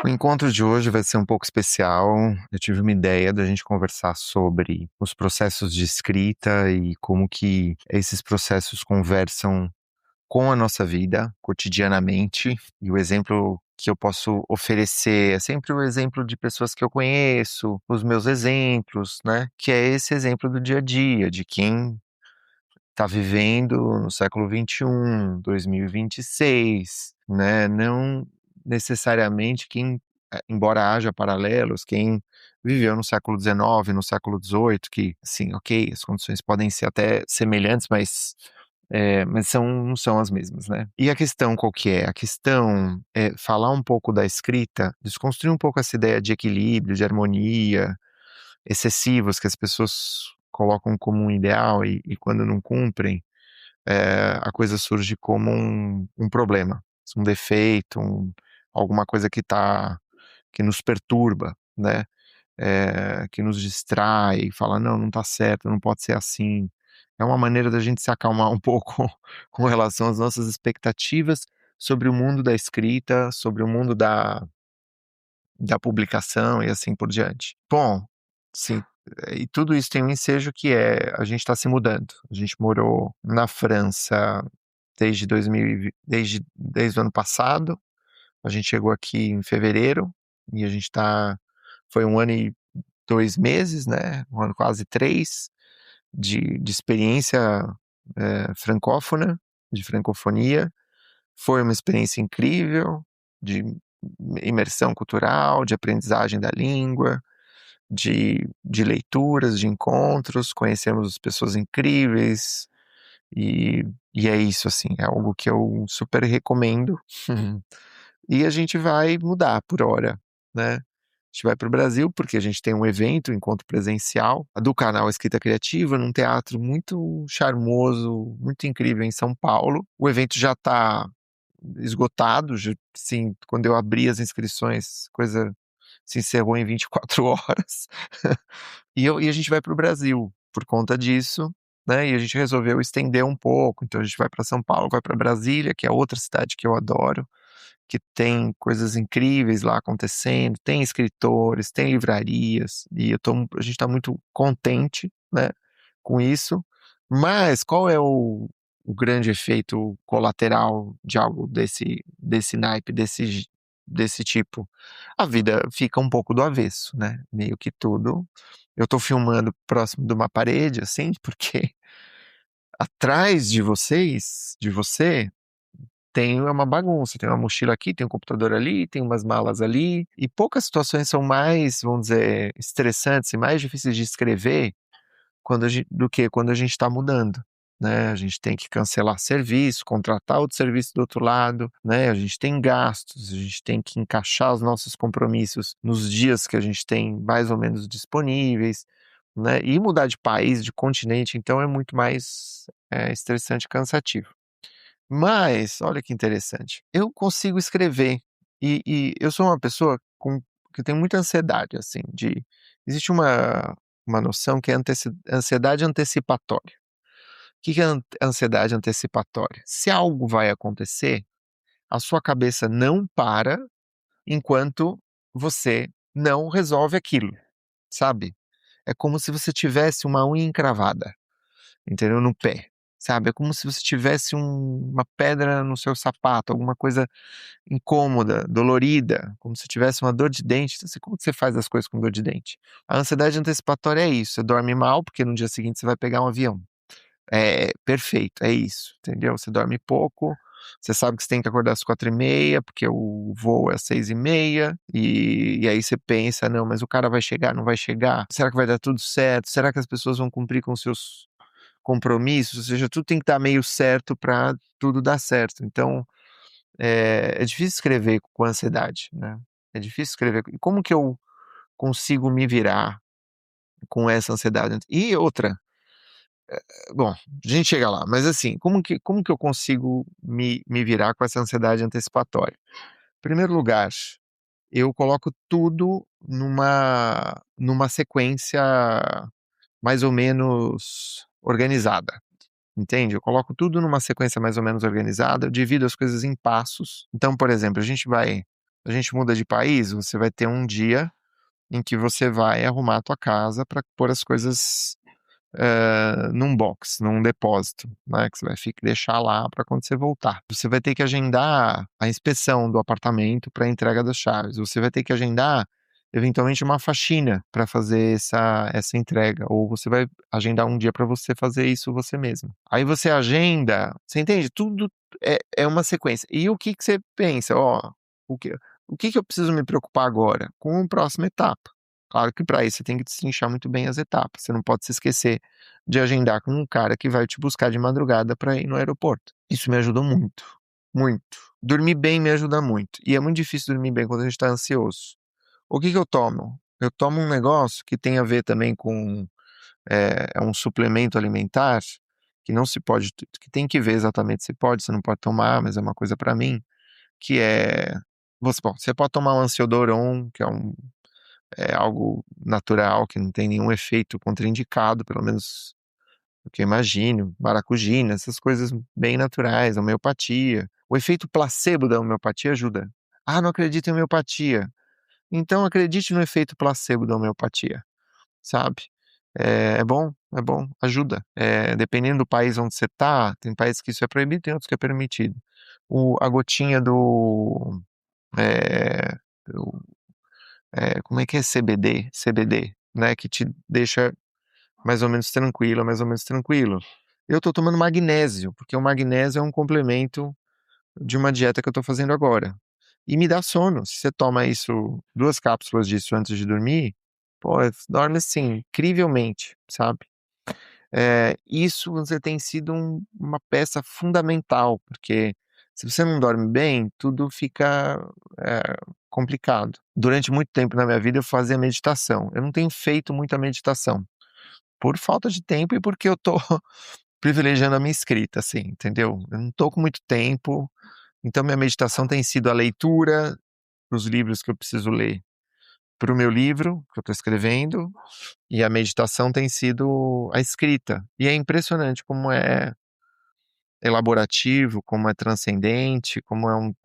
O encontro de hoje vai ser um pouco especial. Eu tive uma ideia da gente conversar sobre os processos de escrita e como que esses processos conversam com a nossa vida cotidianamente. E o exemplo que eu posso oferecer é sempre o exemplo de pessoas que eu conheço, os meus exemplos, né? Que é esse exemplo do dia a dia, de quem está vivendo no século XXI, 2026, né? Não necessariamente quem, embora haja paralelos, quem viveu no século XIX, no século XVIII, que, assim, ok, as condições podem ser até semelhantes, mas não são as mesmas, né? E a questão qual que é? A questão é falar um pouco da escrita, desconstruir um pouco essa ideia de equilíbrio, de harmonia, excessivos que as pessoas colocam como um ideal e quando não cumprem, a coisa surge como um problema, um defeito, alguma coisa que nos perturba, né? Que nos distrai, fala, não, não tá certo, não pode ser assim. É uma maneira da gente se acalmar um pouco com relação às nossas expectativas sobre o mundo da escrita, sobre o mundo da publicação e assim por diante. Bom, sim, e tudo isso tem um ensejo que é a gente está se mudando. A gente morou na França desde 2020, desde o ano passado. A gente chegou aqui em fevereiro e a gente está foi 1 ano e 2 meses, né, 1 ano quase 3 de experiência, francófona, de francofonia. Foi uma experiência incrível de imersão cultural, de aprendizagem da língua, de leituras, de encontros, conhecemos pessoas incríveis e, e é isso, assim, é algo que eu super recomendo. E a gente vai mudar por hora, né? A gente vai para o Brasil porque a gente tem um evento, um encontro presencial do canal Escrita Criativa, num teatro muito charmoso, muito incrível em São Paulo. O evento já está esgotado, sim, quando eu abri as inscrições, coisa se encerrou em 24 horas. E a gente vai para o Brasil por conta disso, né? E a gente resolveu estender um pouco. Então a gente vai para São Paulo, vai para Brasília, que é outra cidade que eu adoro, que tem coisas incríveis lá acontecendo, tem escritores, tem livrarias, e a gente está muito contente, né, com isso. Mas qual é o grande efeito colateral de algo desse naipe, desse tipo? A vida fica um pouco do avesso, né? Meio que tudo. Eu estou filmando próximo de uma parede, assim, porque atrás de você, tem uma bagunça, tem uma mochila aqui, tem um computador ali, tem umas malas ali, e poucas situações são mais, vamos dizer, estressantes e mais difíceis de escrever do que quando a gente está mudando, né? A gente tem que cancelar serviço, contratar outro serviço do outro lado, né? A gente tem gastos, a gente tem que encaixar os nossos compromissos nos dias que a gente tem mais ou menos disponíveis, né? E mudar de país, de continente, então é muito mais estressante e cansativo. Mas, olha que interessante, eu consigo escrever e eu sou uma pessoa que tem muita ansiedade, assim, existe uma noção que é ansiedade antecipatória. O que é ansiedade antecipatória? Se algo vai acontecer, a sua cabeça não para enquanto você não resolve aquilo, sabe? É como se você tivesse uma unha encravada, entendeu? No pé, sabe? É como se você tivesse uma pedra no seu sapato, alguma coisa incômoda, dolorida, como se tivesse uma dor de dente. Então, assim, como que você faz as coisas com dor de dente? A ansiedade antecipatória é isso, você dorme mal, porque no dia seguinte você vai pegar um avião. É, perfeito, é isso, entendeu? Você dorme pouco, você sabe que você tem que acordar às 4h30, porque o voo é às 6h30, e aí você pensa, não, mas o cara vai chegar, não vai chegar? Será que vai dar tudo certo? Será que as pessoas vão cumprir com seus compromissos? Ou seja, tudo tem que estar meio certo para tudo dar certo. Então, é difícil escrever com ansiedade, né? É difícil escrever. E como que eu consigo me virar com essa ansiedade? E outra, bom, a gente chega lá, mas assim, como que eu consigo me virar com essa ansiedade antecipatória? Em primeiro lugar, eu coloco tudo numa sequência mais ou menos organizada, entende? Eu coloco tudo numa sequência mais ou menos organizada, eu divido as coisas em passos. Então, por exemplo, a gente vai A gente muda de país, você vai ter um dia em que você vai arrumar a tua casa para pôr as coisas num box, num depósito, né, que você vai deixar lá para quando você voltar. Você vai ter que agendar a inspeção do apartamento para a entrega das chaves. Você vai ter que agendar, eventualmente, uma faxina para fazer essa entrega. Ou você vai agendar um dia para você fazer isso você mesmo. Aí você agenda, você entende? Tudo é uma sequência. E o que você pensa? Ó, o que eu preciso me preocupar agora? Com a próxima etapa. Claro que para isso você tem que destrinchar muito bem as etapas. Você não pode se esquecer de agendar com um cara que vai te buscar de madrugada para ir no aeroporto. Isso me ajudou muito, muito. Dormir bem me ajuda muito. E é muito difícil dormir bem quando a gente está ansioso. O que eu tomo? Eu tomo um negócio que tem a ver também com é um suplemento alimentar que não se pode, que tem que ver exatamente se pode, se não pode tomar, mas é uma coisa para mim, que é você pode tomar um Ansiodoron, que é algo natural, que não tem nenhum efeito contraindicado, pelo menos o que eu imagino, maracujina, essas coisas bem naturais, homeopatia. O efeito placebo da homeopatia ajuda. Ah, não acredito em homeopatia. Então acredite no efeito placebo da homeopatia, sabe? É bom, ajuda. Dependendo do país onde você tá, tem países que isso é proibido, tem outros que é permitido. A gotinha é, do, como é que é CBD, né, que te deixa mais ou menos tranquilo. Eu tô tomando magnésio, porque o magnésio é um complemento de uma dieta que eu tô fazendo agora. E me dá sono. Se você toma isso, 2 cápsulas disso antes de dormir, pô, dorme assim, incrivelmente, sabe? Isso você tem sido uma peça fundamental, porque se você não dorme bem, tudo fica complicado. Durante muito tempo na minha vida eu fazia meditação. Eu não tenho feito muita meditação, por falta de tempo e porque eu tô privilegiando a minha escrita, assim, entendeu? Eu não tô com muito tempo, então minha meditação tem sido a leitura dos livros que eu preciso ler para o meu livro que eu estou escrevendo, e a meditação tem sido a escrita. E é impressionante como é elaborativo, como é transcendente, como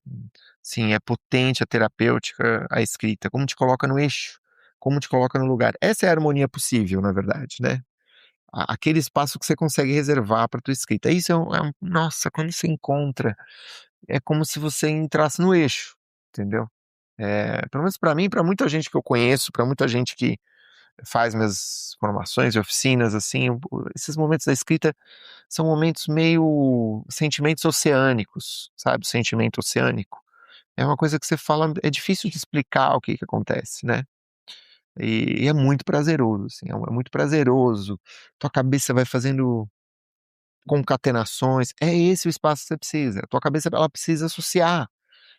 sim, é potente a terapêutica, a escrita, como te coloca no eixo, como te coloca no lugar. Essa é a harmonia possível, na verdade, né? Aquele espaço que você consegue reservar para tua escrita. Isso nossa, quando você encontra, é como se você entrasse no eixo, entendeu? Pelo menos para mim, para muita gente que eu conheço, para muita gente que faz minhas formações e oficinas, assim, esses momentos da escrita são momentos meio sentimentos oceânicos, sabe? O sentimento oceânico. É uma coisa que você fala, é difícil de explicar o que acontece, né? E é muito prazeroso, assim, é muito prazeroso. Tua cabeça vai fazendo concatenações. É esse o espaço que você precisa. A tua cabeça, ela precisa associar.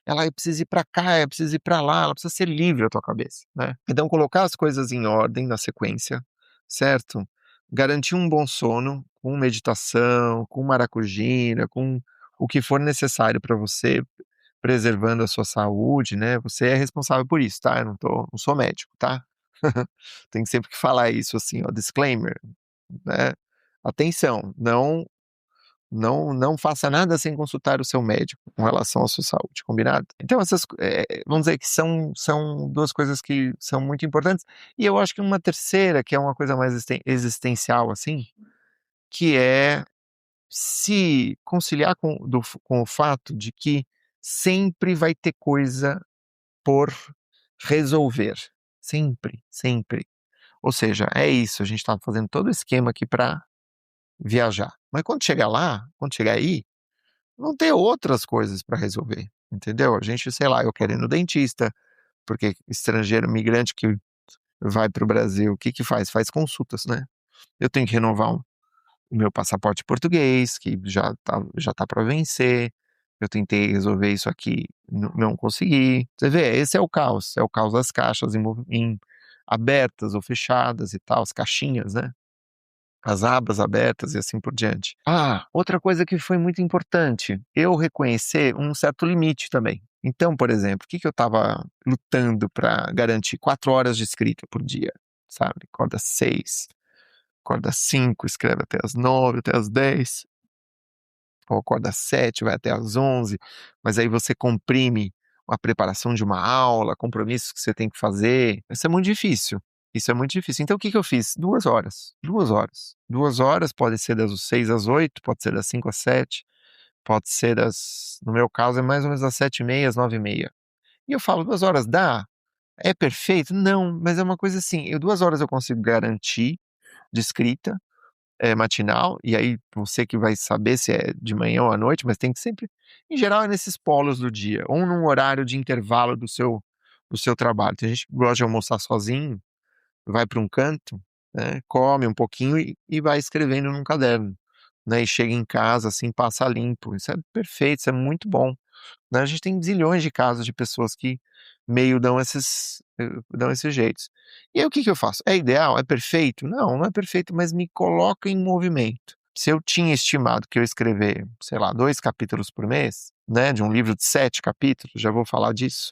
Ela precisa ir para cá, ela precisa ir para lá, ela precisa ser livre a tua cabeça, né? Então colocar as coisas em ordem, na sequência, certo? Garantir um bom sono, com meditação, com maracujina, com o que for necessário para você, preservando a sua saúde, né? Você é responsável por isso, tá? Eu não sou médico, tá? Tem sempre que falar isso assim, ó, disclaimer, né? Atenção, não faça nada sem consultar o seu médico com relação à sua saúde, combinado? Então vamos dizer que são 2 coisas que são muito importantes, e eu acho que uma terceira, que é uma coisa mais existencial, assim, que é se conciliar com o fato de que sempre vai ter coisa por resolver, sempre, sempre. Ou seja, é isso, a gente tá fazendo todo o esquema aqui para viajar, mas quando chegar lá, quando chegar aí, vão ter outras coisas para resolver, entendeu? A gente, sei lá, eu quero ir no dentista, porque estrangeiro, migrante que vai para o Brasil, o que que faz? Faz consultas, né? Eu tenho que renovar o meu passaporte português, que já tá para vencer. Eu tentei resolver isso aqui, não consegui. Você vê, esse é o caos das caixas abertas ou fechadas e tal, as caixinhas, né? As abas abertas e assim por diante. Outra coisa que foi muito importante, eu reconhecer um certo limite também. Então, por exemplo, o que eu estava lutando para garantir? 4 horas de escrita por dia, sabe? Acorda às 6, acorda às 5, escreve até às 9, até às 10, ou acorda às 7, vai até às 11, mas aí você comprime uma preparação de uma aula, compromissos que você tem que fazer. Isso é muito difícil. Isso é muito difícil. Então, o que que eu fiz? 2 horas. 2 horas. 2 horas, pode ser das 6 às 8, pode ser das 5 às 7, pode ser no meu caso, é mais ou menos das 7h30 às 9h30. E eu falo, 2 horas dá? É perfeito? Não, mas é uma coisa assim, 2 horas eu consigo garantir de escrita, matinal, e aí você que vai saber se é de manhã ou à noite, mas tem que sempre, em geral, é nesses polos do dia, ou num horário de intervalo do seu trabalho. Tem gente que gosta de almoçar sozinho, vai para um canto, né, come um pouquinho e vai escrevendo num caderno, né, e chega em casa, assim, passa limpo. Isso é perfeito, isso é muito bom, né. A gente tem zilhões de casos de pessoas que meio dão esses jeitos. E aí o que que eu faço? É ideal? É perfeito? Não, não é perfeito, mas me coloca em movimento. Se eu tinha estimado que eu ia escrever, sei lá, 2 capítulos por mês, né, de um livro de 7 capítulos, já vou falar disso,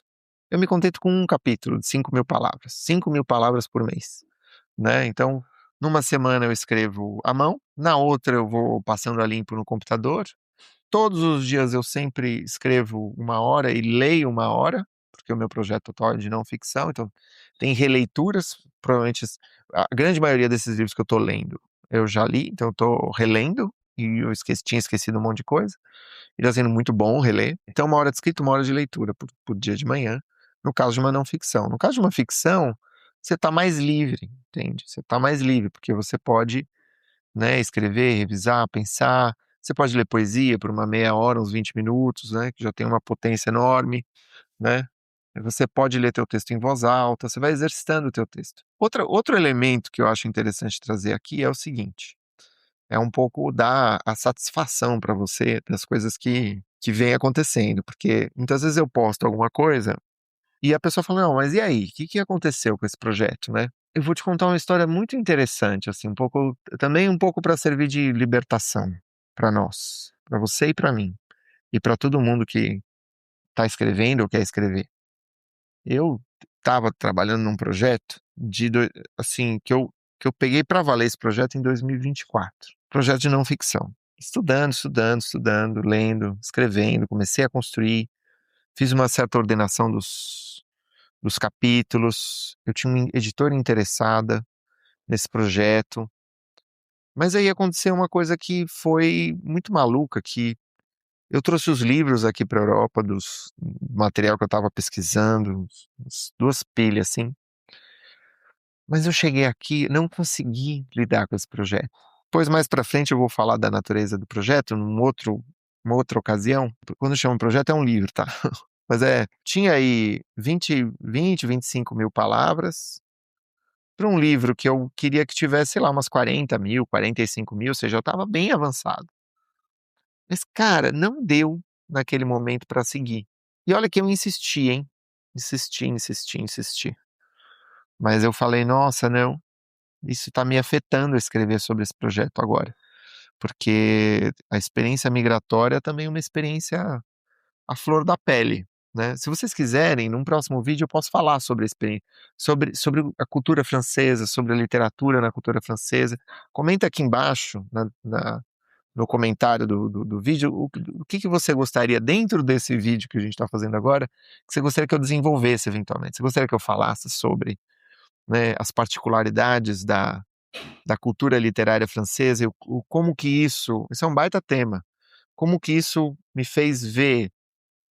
eu me contento com um capítulo de 5.000 palavras, 5.000 palavras por mês, né. Então, numa semana eu escrevo à mão, na outra eu vou passando a limpo no computador. Todos os dias eu sempre escrevo 1 hora e leio 1 hora, porque o meu projeto atual é de não ficção, então tem releituras, provavelmente a grande maioria desses livros que eu estou lendo, eu já li, então eu estou relendo, e eu tinha esquecido um monte de coisa, e está sendo muito bom reler. Então 1 hora de escrita, 1 hora de leitura por dia de manhã, no caso de uma não ficção. No caso de uma ficção, você está mais livre, entende? Você está mais livre, porque você pode, né, escrever, revisar, pensar. Você pode ler poesia por uma meia hora, uns 20 minutos, né, que já tem uma potência enorme, né. Você pode ler teu texto em voz alta, você vai exercitando o teu texto. Outro elemento que eu acho interessante trazer aqui é o seguinte, é um pouco dar a satisfação para você das coisas que vêm acontecendo, porque muitas vezes eu posto alguma coisa e a pessoa fala: "Não, mas e aí, o que que aconteceu com esse projeto, né?". Eu vou te contar uma história muito interessante, assim, um pouco para servir de libertação para nós, para você e para mim, e para todo mundo que está escrevendo ou quer escrever. Eu estava trabalhando num projeto assim, que eu peguei para valer esse projeto em 2024, projeto de não ficção. Estudando, estudando, estudando, lendo, escrevendo, comecei a construir, fiz uma certa ordenação dos capítulos, eu tinha uma editora interessada nesse projeto, mas aí aconteceu uma coisa que foi muito maluca, que eu trouxe os livros aqui para a Europa dos material que eu estava pesquisando, uns 2 pilhas, assim, mas eu cheguei aqui, não consegui lidar com esse projeto. Pois mais para frente eu vou falar da natureza do projeto uma outra ocasião. Quando eu chamo projeto é um livro, tá? Mas tinha aí 25.000 palavras, para um livro que eu queria que tivesse, sei lá, umas 40.000, 45.000, ou seja, eu estava bem avançado. Mas, cara, não deu naquele momento para seguir. E olha que eu insisti, hein, insisti, insisti, insisti. Mas eu falei: "Nossa, não, isso está me afetando a escrever sobre esse projeto agora", porque a experiência migratória também é uma experiência à flor da pele, né. Se vocês quiserem, num próximo vídeo eu posso falar sobre a experiência, sobre a cultura francesa, sobre a literatura na cultura francesa. Comenta aqui embaixo no comentário do vídeo, o que que você gostaria, dentro desse vídeo que a gente está fazendo agora, que você gostaria que eu desenvolvesse eventualmente. Você gostaria que eu falasse sobre, né, as particularidades da cultura literária francesa e como que isso é um baita tema, como que isso me fez ver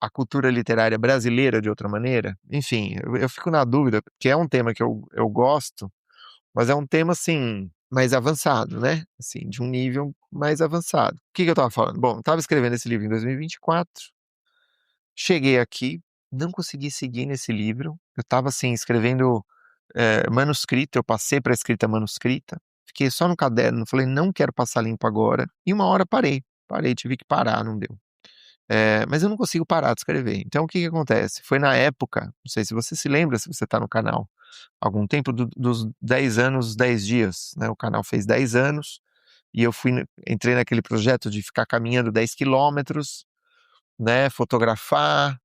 a cultura literária brasileira de outra maneira? Enfim, eu fico na dúvida, porque é um tema que eu gosto, mas é um tema, assim, mais avançado, né, assim, de um nível mais avançado. O que que eu estava falando? Bom, eu estava escrevendo esse livro em 2024, cheguei aqui, não consegui seguir nesse livro, eu estava, assim, escrevendo, manuscrito, eu passei para escrita manuscrita, fiquei só no caderno, falei: "Não quero passar limpo agora", e 1 hora parei, tive que parar, não deu. Mas eu não consigo parar de escrever, então o que que acontece? Foi na época, não sei se você se lembra, se você está no canal há algum tempo, dos 10 anos, 10 dias, né, o canal fez 10 anos, e eu entrei naquele projeto de ficar caminhando 10 quilômetros, né, fotografar,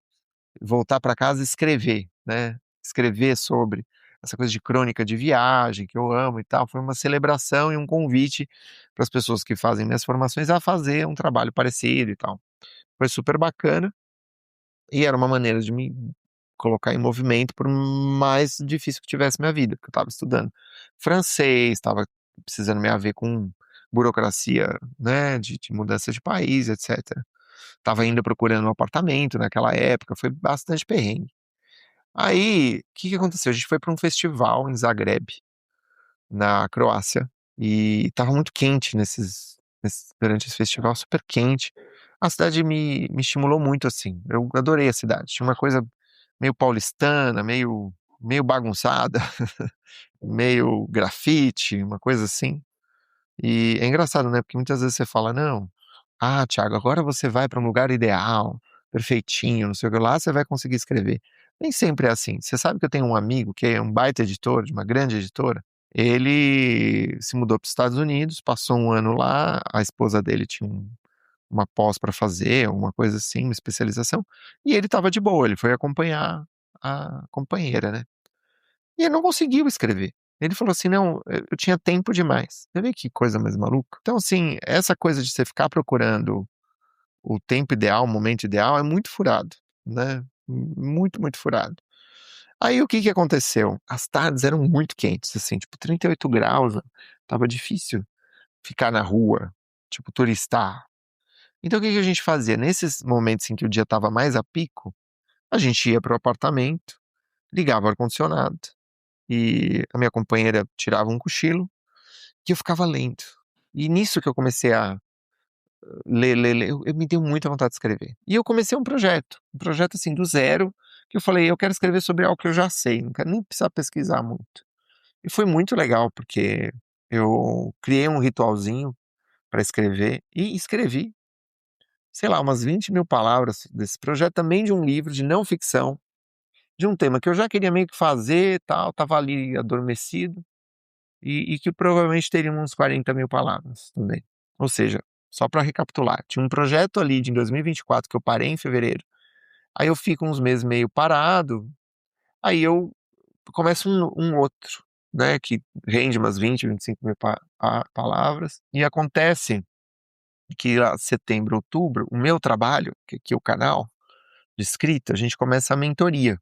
voltar para casa e escrever, né, escrever sobre essa coisa de crônica de viagem, que eu amo e tal. Foi uma celebração e um convite para as pessoas que fazem minhas formações a fazer um trabalho parecido e tal. Foi super bacana. E era uma maneira de me colocar em movimento, por mais difícil que tivesse minha vida, porque eu estava estudando francês, estava precisando me haver com burocracia, né, de mudança de país, etcétera. Estava ainda procurando um apartamento naquela época, foi bastante perrengue. Aí, o que que aconteceu? A gente foi para um festival em Zagreb, na Croácia, e estava muito quente durante esse festival, super quente. A cidade me estimulou muito, assim, eu adorei a cidade, tinha uma coisa meio paulistana, meio bagunçada, meio grafite, uma coisa assim. E é engraçado, né, porque muitas vezes você fala: "Não, Thiago, agora você vai para um lugar ideal, perfeitinho, não sei o que lá, você vai conseguir escrever". Nem sempre é assim. Você sabe que eu tenho um amigo que é um baita editor, de uma grande editora, ele se mudou para os Estados Unidos, passou um ano lá, a esposa dele tinha uma pós para fazer, uma coisa assim, uma especialização, e ele estava de boa, ele foi acompanhar a companheira, né. E ele não conseguiu escrever. Ele falou assim: "Não, eu tinha tempo demais". Você vê que coisa mais maluca? Então, assim, essa coisa de você ficar procurando o tempo ideal, o momento ideal, é muito furado, né, muito, muito furado. Aí o que que aconteceu? As tardes eram muito quentes, assim, tipo 38 graus, estava difícil ficar na rua, tipo turistar. Então o que que a gente fazia? Nesses momentos em que o dia estava mais a pico, a gente ia para o apartamento, ligava o ar-condicionado, e a minha companheira tirava um cochilo, e eu ficava lendo. E nisso que eu comecei a ler, eu me deu muita vontade de escrever. E eu comecei um projeto, assim, do zero, que eu falei: "Eu quero escrever sobre algo que eu já sei, não quero nem precisar pesquisar muito". E foi muito legal, porque eu criei um ritualzinho para escrever e escrevi, sei lá, umas 20.000 palavras desse projeto, também de um livro de não ficção, de um tema que eu já queria meio que fazer, tal, estava ali adormecido. E que provavelmente teria uns 40.000 palavras também. Ou seja, só para recapitular, tinha um projeto ali de 2024 que eu parei em fevereiro, aí eu fico uns meses meio parado, aí eu começo um outro, né, que rende umas 25.000 palavras, e acontece que lá setembro, outubro, o meu trabalho, que é o canal de escrita, a gente começa a mentoria,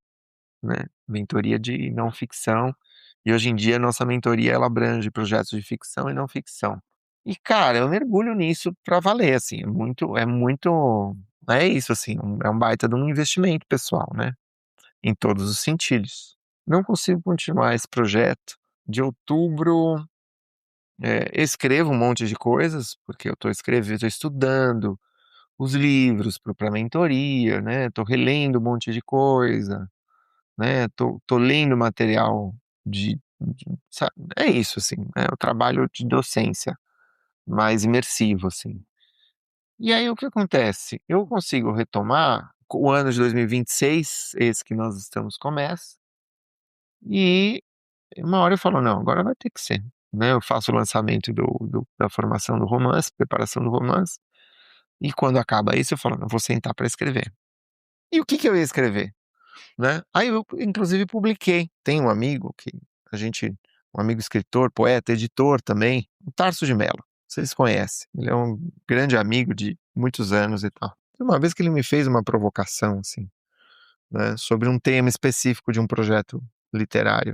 né, mentoria de não ficção, e hoje em dia a nossa mentoria ela abrange projetos de ficção e não ficção. E cara, eu mergulho nisso pra valer, assim, é isso assim, é um baita de um investimento pessoal, né, em todos os sentidos. Não consigo continuar esse projeto. De outubro, escrevo um monte de coisas, porque eu estou estudando os livros pra mentoria, né, tô relendo um monte de coisa, né, tô lendo material é isso, assim, é o trabalho de docência, mais imersivo, assim. E aí o que acontece? Eu consigo retomar o ano de 2026, esse que nós estamos começa, e uma hora eu falo: "Não, agora vai ter que ser", né, eu faço o lançamento da formação do romance, preparação do romance, e quando acaba isso eu falo: "Não, vou sentar para escrever". E o que que eu ia escrever? Né. Aí eu inclusive publiquei, tem um amigo que a gente um amigo escritor, poeta, editor também, o Tarso de Mello, vocês conhecem, ele é um grande amigo de muitos anos e tal. Uma vez que ele me fez uma provocação, assim, né, sobre um tema específico de um projeto literário.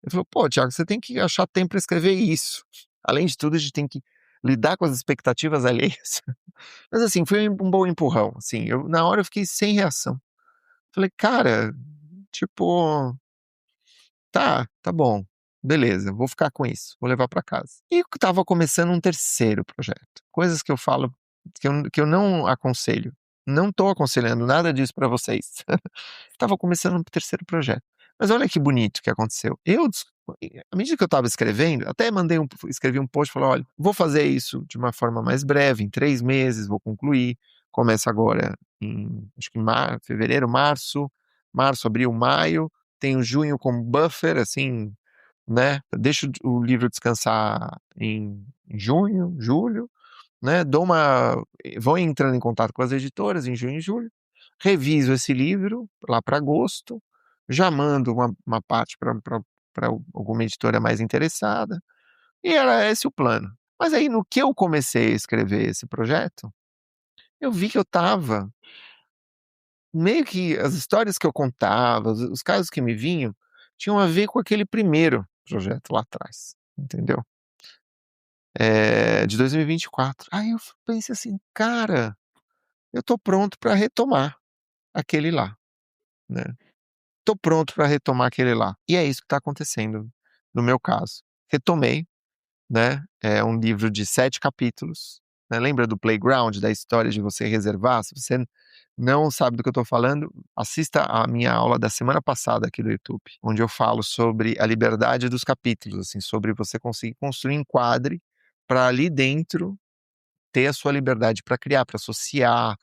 Ele falou: "Pô, Thiago, você tem que achar tempo para escrever isso. Além de tudo, a gente tem que lidar com as expectativas alheias". Mas assim, foi um bom empurrão, assim, eu na hora eu fiquei sem reação. Falei: "Cara, tipo, tá bom, beleza, vou ficar com isso, vou levar pra casa". E eu estava começando um terceiro projeto, coisas que eu falo que eu não aconselho, não tô aconselhando nada disso pra vocês. Estava começando um terceiro projeto. Mas olha que bonito que aconteceu, à medida que eu estava escrevendo, até escrevi um post, falei: "Olha, vou fazer isso de uma forma mais breve, em 3 meses, vou concluir, começa agora em acho que fevereiro, março, abril, maio, tenho junho como buffer, assim, né, deixo o livro descansar em junho, julho, né, vou entrando em contato com as editoras em junho e julho, reviso esse livro lá para agosto, já mando uma parte para alguma editora mais interessada, e era esse o plano. Mas aí no que eu comecei a escrever esse projeto, eu vi que eu estava meio que as histórias que eu contava, os casos que me vinham, tinham a ver com aquele primeiro projeto lá atrás, entendeu? De 2024. Aí eu pensei assim: "Cara, eu tô pronto para retomar aquele lá, né. Tô pronto para retomar aquele lá". E é isso que tá acontecendo no meu caso. Retomei, né, é um livro de 7 capítulos, né, lembra do Playground, da história de você reservar? Se você não sabe do que eu estou falando, assista a minha aula da semana passada aqui do YouTube, onde eu falo sobre a liberdade dos capítulos, assim, sobre você conseguir construir um enquadre para ali dentro ter a sua liberdade para criar, para associar,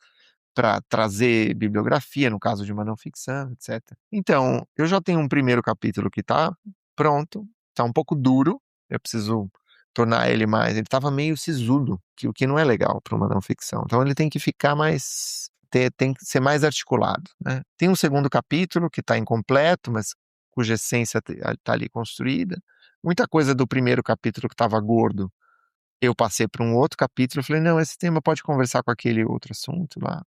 para trazer bibliografia, no caso de uma não ficção, etc. Então, eu já tenho um primeiro capítulo que está pronto, está um pouco duro, eu preciso tornar ele estava meio sisudo, o que não é legal para uma não ficção, então ele tem que ficar mais tem que ser mais articulado, né. Tem um segundo capítulo que está incompleto, mas cuja essência tá ali construída. Muita coisa do primeiro capítulo que estava gordo, eu passei para um outro capítulo, eu falei: "Não, esse tema pode conversar com aquele outro assunto lá".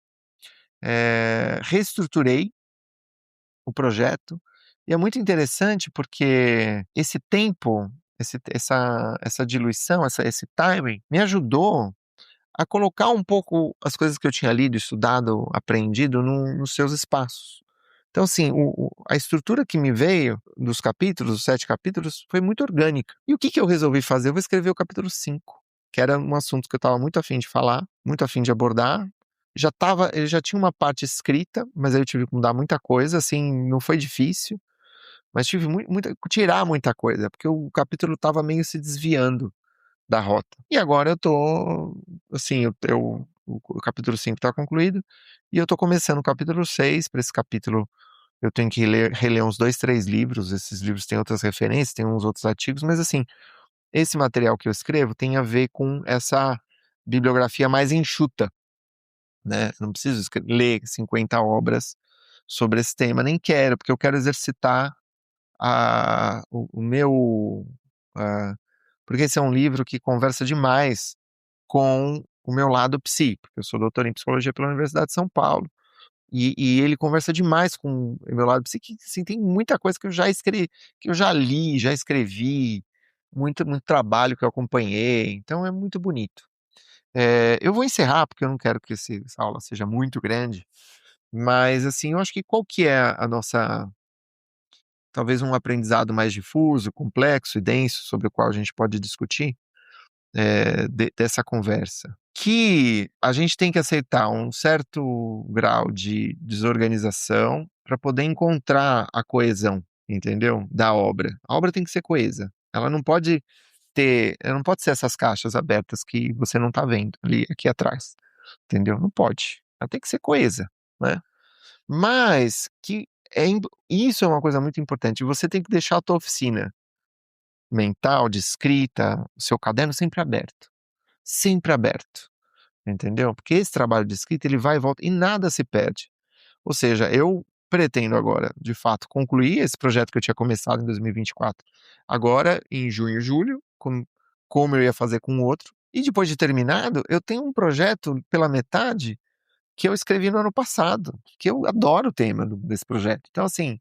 Reestruturei o projeto, e é muito interessante porque esse tempo, essa diluição, esse timing, me ajudou a colocar um pouco as coisas que eu tinha lido, estudado, aprendido nos seus espaços. Então assim, a estrutura que me veio dos capítulos, os 7 capítulos, foi muito orgânica. E o que que eu resolvi fazer? Eu vou escrever o capítulo 5, que era um assunto que eu estava muito afim de falar, muito afim de abordar. Ele já tinha uma parte escrita, mas aí eu tive que mudar muita coisa, assim, não foi difícil, mas tive muita tirar muita coisa, porque o capítulo estava meio se desviando da rota. E agora eu tô, assim, o capítulo 5 está concluído, e eu tô começando o capítulo 6. Para esse capítulo eu tenho que reler uns 2, 3 livros, esses livros têm outras referências, tem uns outros artigos, mas assim, esse material que eu escrevo tem a ver com essa bibliografia mais enxuta, né, eu não preciso ler 50 obras sobre esse tema, nem quero, porque eu quero exercitar o meu, ah, porque esse é um livro que conversa demais com o meu lado psi, porque eu sou doutor em psicologia pela Universidade de São Paulo, e ele conversa demais com o meu lado psi, que assim, tem muita coisa que eu já li, já escrevi, muito trabalho que eu acompanhei, então é muito bonito. Eu vou encerrar, porque eu não quero que essa aula seja muito grande, mas assim, eu acho que qual que é a nossa, talvez um aprendizado mais difuso, complexo e denso, sobre o qual a gente pode discutir, dessa conversa, que a gente tem que aceitar um certo grau de desorganização para poder encontrar a coesão, entendeu? Da obra. A obra tem que ser coesa. Ela não pode ser essas caixas abertas que você não está vendo ali, aqui atrás, entendeu? Não pode. Ela tem que ser coesa, né? Mas que isso é uma coisa muito importante. Você tem que deixar a tua oficina mental de escrita, o seu caderno sempre aberto, entendeu? Porque esse trabalho de escrita, ele vai e volta e nada se perde. Ou seja, eu pretendo agora, de fato, concluir esse projeto que eu tinha começado em 2024, agora em junho e julho, como eu ia fazer com o outro, e depois de terminado, eu tenho um projeto pela metade que eu escrevi no ano passado, que eu adoro o tema desse projeto. Então, assim,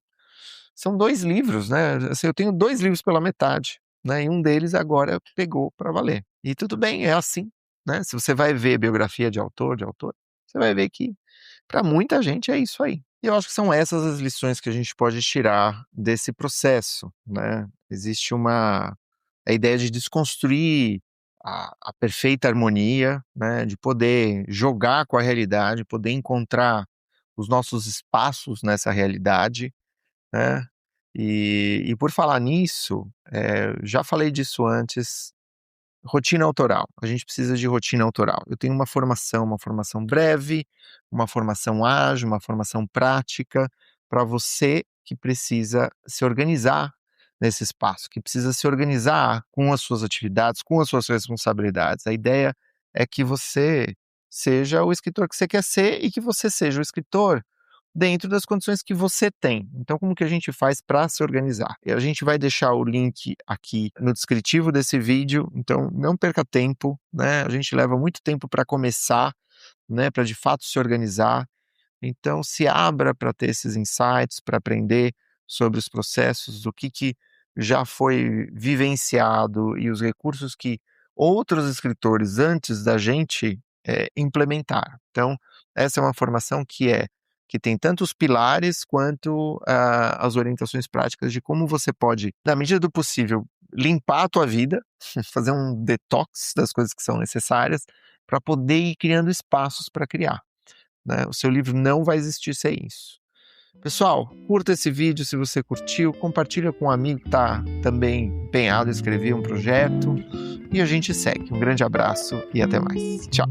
são 2 livros, né, assim, eu tenho 2 livros pela metade, né, e um deles agora pegou para valer. E tudo bem, é assim, né, se você vai ver biografia de autor, você vai ver que para muita gente é isso aí. E eu acho que são essas as lições que a gente pode tirar desse processo, né. Existe a ideia de desconstruir a perfeita harmonia, né, de poder jogar com a realidade, poder encontrar os nossos espaços nessa realidade, né. E por falar nisso, já falei disso antes, rotina autoral, a gente precisa de rotina autoral. Eu tenho uma formação breve, uma formação ágil, uma formação prática, para você que precisa se organizar nesse espaço, que precisa se organizar com as suas atividades, com as suas responsabilidades. A ideia é que você seja o escritor que você quer ser e que você seja o escritor dentro das condições que você tem. Então, como que a gente faz para se organizar? E a gente vai deixar o link aqui no descritivo desse vídeo, então não perca tempo, né? A gente leva muito tempo para começar, né? Para de fato se organizar. Então se abra para ter esses insights, para aprender sobre os processos, o que já foi vivenciado e os recursos que outros escritores antes da gente, implementaram. Então, essa é uma formação que tem tanto os pilares quanto as orientações práticas de como você pode, na medida do possível, limpar a tua vida, fazer um detox das coisas que são necessárias, para poder ir criando espaços para criar, né. O seu livro não vai existir sem isso. Pessoal, curta esse vídeo se você curtiu, compartilha com um amigo que está também empenhado em escrever um projeto e a gente segue. Um grande abraço e até mais. Tchau.